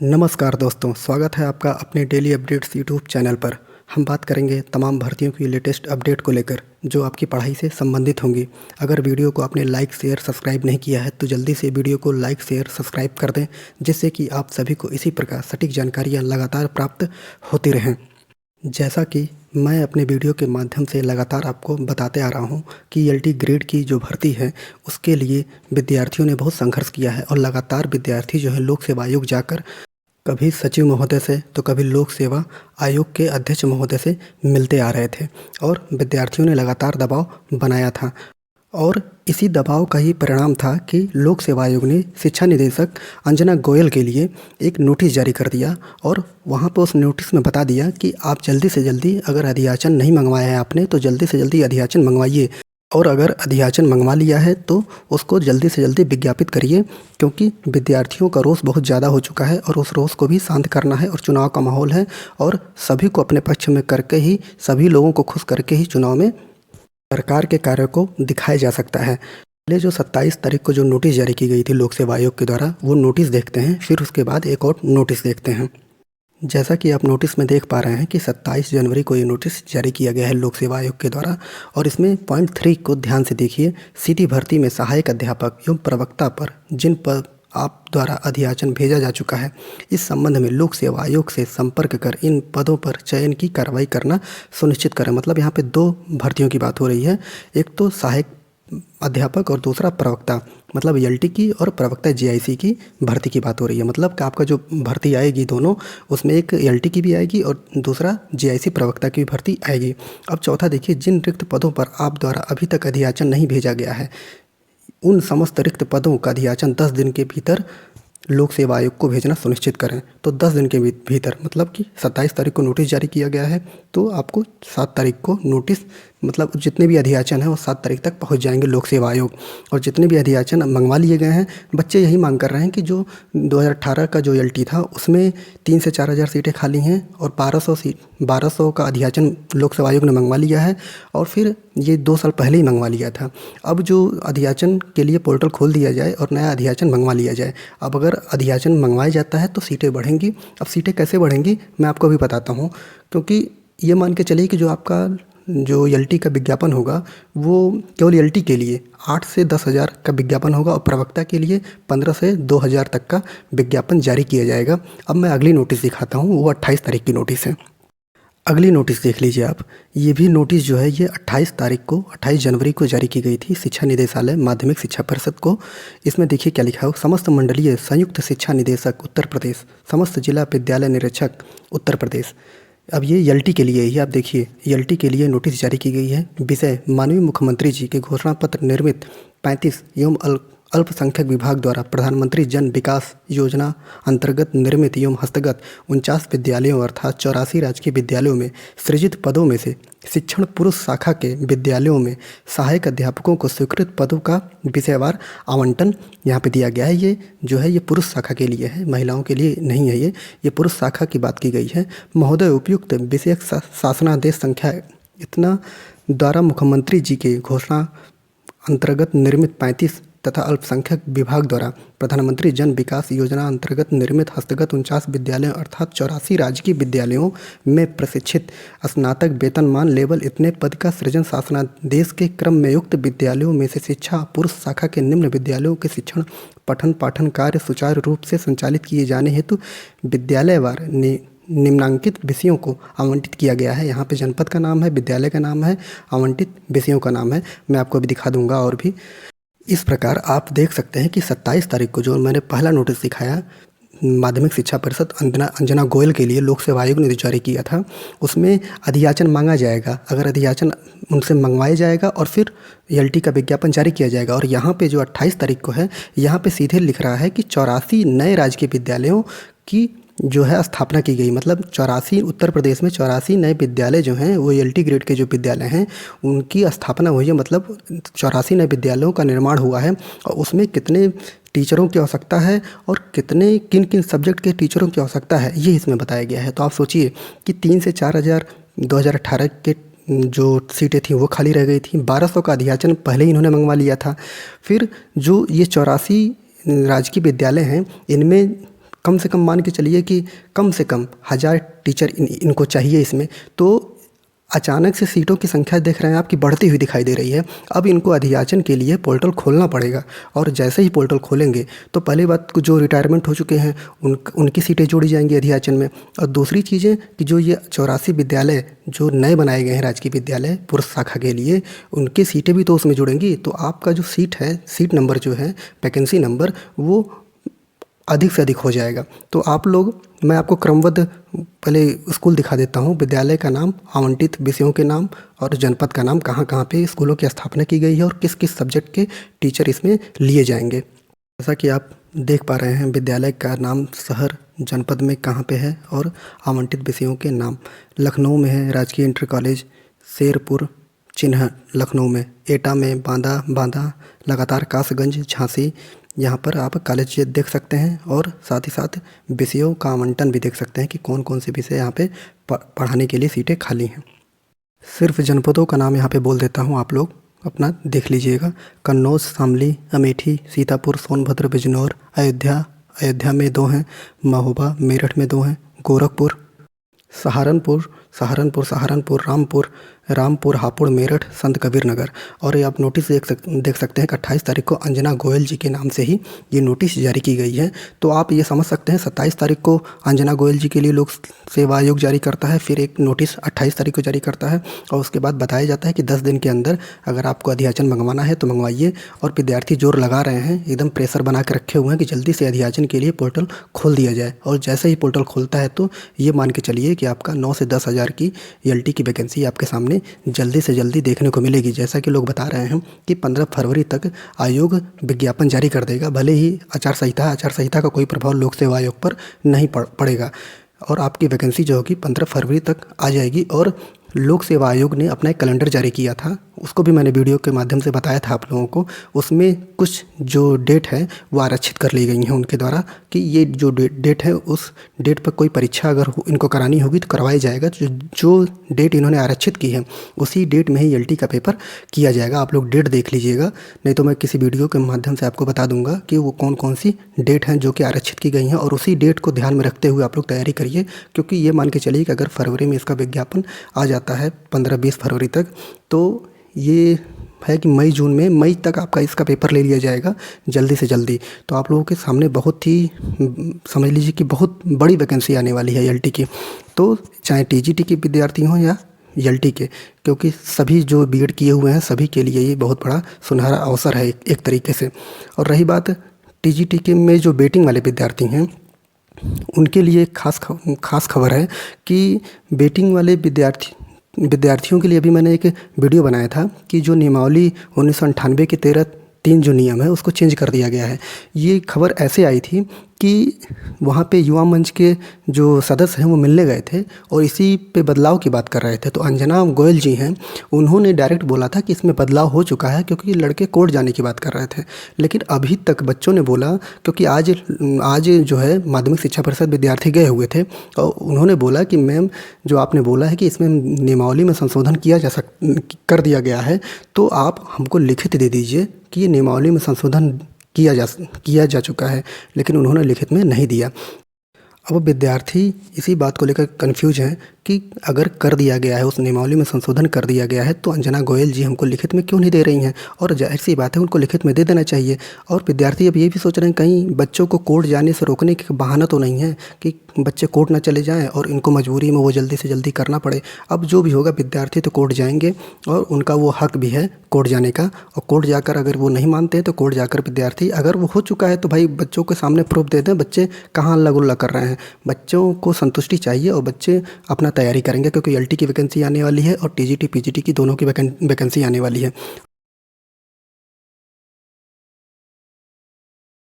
नमस्कार दोस्तों, स्वागत है आपका अपने डेली अपडेट्स यूट्यूब चैनल पर। हम बात करेंगे तमाम भर्तियों की लेटेस्ट अपडेट को लेकर जो आपकी पढ़ाई से संबंधित होंगी। अगर वीडियो को आपने लाइक शेयर सब्सक्राइब नहीं किया है तो जल्दी से वीडियो को लाइक शेयर सब्सक्राइब कर दें, जिससे कि आप सभी को इसी प्रकार सटीक जानकारियाँ लगातार प्राप्त होती रहें। जैसा कि मैं अपने वीडियो के माध्यम से लगातार आपको बताते आ रहा हूं कि एलटी ग्रेड की जो भर्ती है उसके लिए विद्यार्थियों ने बहुत संघर्ष किया है और लगातार विद्यार्थी जो है लोक सेवा आयोग जाकर कभी सचिव महोदय से तो कभी लोक सेवा आयोग के अध्यक्ष महोदय से मिलते आ रहे थे और विद्यार्थियों ने लगातार दबाव बनाया था। और इसी दबाव का ही परिणाम था कि लोक सेवा आयोग ने शिक्षा निदेशक अंजना गोयल के लिए एक नोटिस जारी कर दिया और वहाँ पर उस नोटिस में बता दिया कि आप जल्दी से जल्दी, अगर अधियाचन नहीं मंगवाया है आपने तो जल्दी से जल्दी अधियाचन मंगवाइए, और अगर अधियाचन मंगवा लिया है तो उसको जल्दी से जल्दी विज्ञापित करिए, क्योंकि विद्यार्थियों का रोष बहुत ज़्यादा हो चुका है और उस रोष को भी शांत करना है। और चुनाव का माहौल है और सभी को अपने पक्ष में करके ही, सभी लोगों को खुश करके ही चुनाव में सरकार के कार्यों को दिखाया जा सकता है। पहले जो 27 तारीख को जो नोटिस जारी की गई थी लोक सेवा आयोग के द्वारा, वो नोटिस देखते हैं, फिर उसके बाद एक और नोटिस देखते हैं। जैसा कि आप नोटिस में देख पा रहे हैं कि 27 जनवरी को ये नोटिस जारी किया गया है लोक सेवा आयोग के द्वारा, और इसमें पॉइंट 3 को ध्यान से देखिए। सीधी भर्ती में सहायक अध्यापक एवं प्रवक्ता पर जिन पद आप द्वारा अधियाचन भेजा जा चुका है, इस संबंध में लोक सेवा आयोग से संपर्क कर इन पदों पर चयन की कार्रवाई करना सुनिश्चित करें। मतलब यहाँ पे दो भर्तियों की बात हो रही है, एक तो सहायक अध्यापक और दूसरा प्रवक्ता, मतलब एलटी की और प्रवक्ता जीआईसी की भर्ती की बात हो रही है। मतलब कि आपका जो भर्ती आएगी दोनों, उसमें एक एलटी की भी आएगी और दूसरा जीआईसी प्रवक्ता की भी भर्ती आएगी। अब चौथा देखिए, जिन रिक्त पदों पर आप द्वारा अभी तक अधियाचन नहीं भेजा गया है, उन समस्त रिक्त पदों का अधियाचन 10 दिन के भीतर लोक सेवा आयोग को भेजना सुनिश्चित करें। तो 10 दिन के भीतर, मतलब कि 27 तारीख को नोटिस जारी किया गया है, तो आपको 7 तारीख को नोटिस, मतलब जितने भी अधियाचन हैं वो 7 तारीख तक पहुंच जाएंगे लोक सेवा आयोग। और जितने भी अधियाचन मंगवा लिए गए हैं, बच्चे यही मांग कर रहे हैं कि जो 2018 का जो एलटी था उसमें 3 से 4 हज़ार सीटें खाली हैं और 1200 का अधियाचन लोक सेवा आयोग ने मंगवा लिया है, और फिर ये 2 साल पहले ही मंगवा लिया था। अब जो अधियाचन के लिए पोर्टल खोल दिया जाए और नया अधियाचन मंगवा लिया जाए। अब अगर अधियाचन मंगवाया जाता है तो सीटें बढ़ेंगी। अब सीटें कैसे बढ़ेंगी मैं आपको भी बताता हूँ, क्योंकि ये मान के चलिए कि जो आपका जो एलटी का विज्ञापन होगा वो केवल एलटी के लिए 8 से 10 हज़ार का विज्ञापन होगा और प्रवक्ता के लिए 15 से 2 हज़ार तक का विज्ञापन जारी किया जाएगा। अब मैं अगली नोटिस दिखाता हूँ, वो 28 तारीख की नोटिस है। अगली नोटिस देख लीजिए आप। ये भी नोटिस जो है ये 28 जनवरी को जारी की गई थी शिक्षा निदेशालय माध्यमिक शिक्षा परिषद को। इसमें देखिए क्या लिखा है, समस्त मंडलीय संयुक्त शिक्षा निदेशक उत्तर प्रदेश, समस्त जिला विद्यालय निरीक्षक उत्तर प्रदेश। अब ये एलटी के लिए ही, आप देखिए एलटी के लिए नोटिस जारी की गई है। विषय, माननीय मुख्यमंत्री जी के घोषणा पत्र निर्मित 35 एवं अल्पसंख्यक विभाग द्वारा प्रधानमंत्री जन विकास योजना अंतर्गत निर्मित एवं हस्तगत 49 विद्यालयों अर्थात 84 राजकीय विद्यालयों में सृजित पदों में से शिक्षण पुरुष शाखा के विद्यालयों में सहायक अध्यापकों को स्वीकृत पदों का विषयवार आवंटन यहाँ पे दिया गया है। ये जो है ये पुरुष शाखा के लिए है, महिलाओं के लिए नहीं है। ये पुरुष शाखा की बात की गई है। महोदय, उपयुक्त विषयक शासनादेश संख्या इतना द्वारा मुख्यमंत्री जी के घोषणा अंतर्गत निर्मित 35 तथा अल्पसंख्यक विभाग द्वारा प्रधानमंत्री जन विकास योजना अंतर्गत निर्मित हस्तगत 49 विद्यालयों अर्थात 84 राजकीय विद्यालयों में प्रशिक्षित स्नातक वेतनमान लेवल इतने पद का सृजन शासनादेश के क्रम में युक्त विद्यालयों में से शिक्षा पुरुष शाखा के निम्न विद्यालयों के शिक्षण पठन पाठन कार्य सुचारू रूप से संचालित किए जाने हेतु विद्यालयवार निम्नांकित विषयों को आवंटित किया गया है। यहाँ पे जनपद का नाम है, विद्यालय का नाम है, आवंटित विषयों का नाम है। मैं आपको अभी दिखा दूंगा। और भी इस प्रकार आप देख सकते हैं कि 27 तारीख को जो मैंने पहला नोटिस दिखाया माध्यमिक शिक्षा परिषद अंजना गोयल के लिए लोक सेवा आयोग ने जारी किया था, उसमें अधियाचन मांगा जाएगा। अगर अधियाचन उनसे मंगवाया जाएगा और फिर एलटी का विज्ञापन जारी किया जाएगा। और यहाँ पे जो 28 तारीख को है, यहाँ पे सीधे लिख रहा है कि 84 नए राजकीय विद्यालयों की जो है स्थापना की गई। मतलब 84 उत्तर प्रदेश में 84 नए विद्यालय जो हैं वो एलटी ग्रेड के जो विद्यालय हैं उनकी स्थापना हुई है। मतलब 84 नए विद्यालयों का निर्माण हुआ है और उसमें कितने टीचरों की आवश्यकता है और किन किन सब्जेक्ट के टीचरों की आवश्यकता है ये इसमें बताया गया है। तो आप सोचिए कि 3 से 4 हज़ार 2018 के जो सीटें थी वो खाली रह गई थी। 1200 का अधियाचन पहले ही इन्होंने मंगवा लिया था। फिर जो ये 84 राजकीय विद्यालय हैं इनमें कम से कम मान के चलिए कि कम से कम 1000 टीचर इनको चाहिए इसमें। तो अचानक से सीटों की संख्या देख रहे हैं आपकी बढ़ती हुई दिखाई दे रही है। अब इनको अधियाचन के लिए पोर्टल खोलना पड़ेगा, और जैसे ही पोर्टल खोलेंगे तो पहली बात जो रिटायरमेंट हो चुके हैं उनकी सीटें जोड़ी जाएंगी अधियाचन में। और दूसरी चीज़ें कि जो ये 84 विद्यालय जो नए बनाए गए हैं राजकीय विद्यालय पुरुष शाखा के लिए, उनकी सीटें भी तो उसमें जुड़ेंगी। तो आपका जो सीट है, सीट नंबर जो है, वैकेंसी नंबर, वो अधिक से अधिक हो जाएगा। तो आप लोग, मैं आपको क्रमबद्ध पहले स्कूल दिखा देता हूँ, विद्यालय का नाम, आवंटित विषयों के नाम और जनपद का नाम, कहाँ कहाँ पे स्कूलों की स्थापना की गई है और किस किस सब्जेक्ट के टीचर इसमें लिए जाएंगे। जैसा कि आप देख पा रहे हैं, विद्यालय का नाम, शहर, जनपद में कहाँ पे है, और आवंटित विषयों के नाम। लखनऊ में है राजकीय इंटर कॉलेज, शेरपुर चिन्ह लखनऊ में, एटा में, बांदा, लगातार कासगंज, झांसी, यहाँ पर आप कॉलेज देख सकते हैं। और साथ ही साथ विषयों का आवंटन भी देख सकते हैं कि कौन कौन से विषय यहाँ पे पढ़ाने के लिए सीटें खाली हैं। सिर्फ जनपदों का नाम यहाँ पे बोल देता हूँ, आप लोग अपना देख लीजिएगा। कन्नौज, शामली, अमेठी, सीतापुर, सोनभद्र, बिजनौर, अयोध्या में 2 हैं, महोबा, मेरठ में 2 हैं, गोरखपुर, सहारनपुर, रामपुर, हापुड़, मेरठ, संत कबीर नगर। और ये आप नोटिस देख सकते हैं कि 28 तारीख को अंजना गोयल जी के नाम से ही ये नोटिस जारी की गई है। तो आप ये समझ सकते हैं 27 तारीख को अंजना गोयल जी के लिए लोक सेवा आयोग जारी करता है, फिर एक नोटिस 28 तारीख को जारी करता है, और उसके बाद बताया जाता है कि 10 दिन के अंदर अगर आपको अधियाचन मंगवाना है तो मंगवाइए। और विद्यार्थी जोर लगा रहे हैं, एकदम प्रेशर बना के रखे हुए हैं कि जल्दी से अधियाचन के लिए पोर्टल खोल दिया जाए। और जैसे ही पोर्टल खोलता है तो ये मान के चलिए कि आपका 9 से 10 हज़ार की ELT की वैकेंसी आपके सामने जल्दी से जल्दी देखने को मिलेगी। जैसा कि लोग बता रहे हैं कि 15 फरवरी तक आयोग विज्ञापन जारी कर देगा, भले ही आचार संहिता का कोई प्रभाव लोक सेवा आयोग पर नहीं पड़ेगा, और आपकी वैकेंसी जो होगी 15 फरवरी तक आ जाएगी। और लोक सेवा आयोग ने अपना एक कैलेंडर जारी किया था, उसको भी मैंने वीडियो के माध्यम से बताया था आप लोगों को। उसमें कुछ जो डेट है वो आरक्षित कर ली गई हैं उनके द्वारा कि ये जो डेट है, उस डेट पर कोई परीक्षा अगर इनको करानी होगी तो करवाई जाएगा। जो डेट इन्होंने आरक्षित की है उसी डेट में ही ELT का पेपर किया जाएगा। आप लोग डेट देख लीजिएगा, नहीं तो मैं किसी वीडियो के माध्यम से आपको बता दूंगा कि वो कौन कौन सी डेट हैं जो कि आरक्षित की गई हैं, और उसी डेट को ध्यान में रखते हुए आप लोग तैयारी करिए। क्योंकि ये मान के चलिए कि अगर फरवरी में इसका विज्ञापन आ जाता है 15-20 फरवरी तक, तो ये है कि मई तक आपका इसका पेपर ले लिया जाएगा जल्दी से जल्दी। तो आप लोगों के सामने बहुत ही, समझ लीजिए कि बहुत बड़ी वैकेंसी आने वाली है ELT की। तो चाहे TGT के विद्यार्थी हों या ELT के, क्योंकि सभी जो B.Ed किए हुए हैं सभी के लिए ये बहुत बड़ा सुनहरा अवसर है एक तरीके से। और रही बात TGT के में जो वेटिंग वाले विद्यार्थी हैं, उनके लिए खास खबर है कि वेटिंग वाले विद्यार्थियों के लिए अभी मैंने एक वीडियो बनाया था कि जो नियमावली 1998 के 13(3) जो नियम है उसको चेंज कर दिया गया है। ये खबर ऐसे आई थी कि वहाँ पे युवा मंच के जो सदस्य हैं वो मिलने गए थे और इसी पे बदलाव की बात कर रहे थे। तो अंजना गोयल जी हैं, उन्होंने डायरेक्ट बोला था कि इसमें बदलाव हो चुका है, क्योंकि लड़के कोर्ट जाने की बात कर रहे थे। लेकिन अभी तक बच्चों ने बोला, क्योंकि आज जो है माध्यमिक शिक्षा परिषद विद्यार्थी गए हुए थे और उन्होंने बोला कि मैम जो आपने बोला है कि इसमें नियमावली में संशोधन कर दिया गया है, तो आप हमको लिखित दे दीजिए कि ये नियमावली में संशोधन किया जा चुका है। लेकिन उन्होंने लिखित में नहीं दिया। अब विद्यार्थी इसी बात को लेकर कंफ्यूज हैं कि अगर कर दिया गया है, उस नियमावली में संशोधन कर दिया गया है, तो अंजना गोयल जी हमको लिखित में क्यों नहीं दे रही हैं। और जाहिर सी बात है उनको लिखित में दे देना चाहिए। और विद्यार्थी अब ये भी सोच रहे हैं कहीं बच्चों को कोर्ट जाने से रोकने का बहाना तो नहीं है कि बच्चे कोर्ट ना चले जाएं और इनको मजबूरी में वो जल्दी से जल्दी करना पड़े। अब जो भी होगा विद्यार्थी तो कोर्ट जाएंगे और उनका वो हक भी है कोर्ट जाने का। और कोर्ट जाकर अगर वो नहीं मानते तो कोर्ट जाकर विद्यार्थी, अगर वो हो चुका है तो भाई बच्चों के सामने प्रूफ दे दें। बच्चे कहाँ अल्लाह गुल्ला कर रहे हैं, बच्चों को संतुष्टि चाहिए और बच्चे अपना तैयारी करेंगे, क्योंकि ELT की वैकेंसी आने वाली है और TGT PGT की दोनों की वैकेंसी आने वाली है।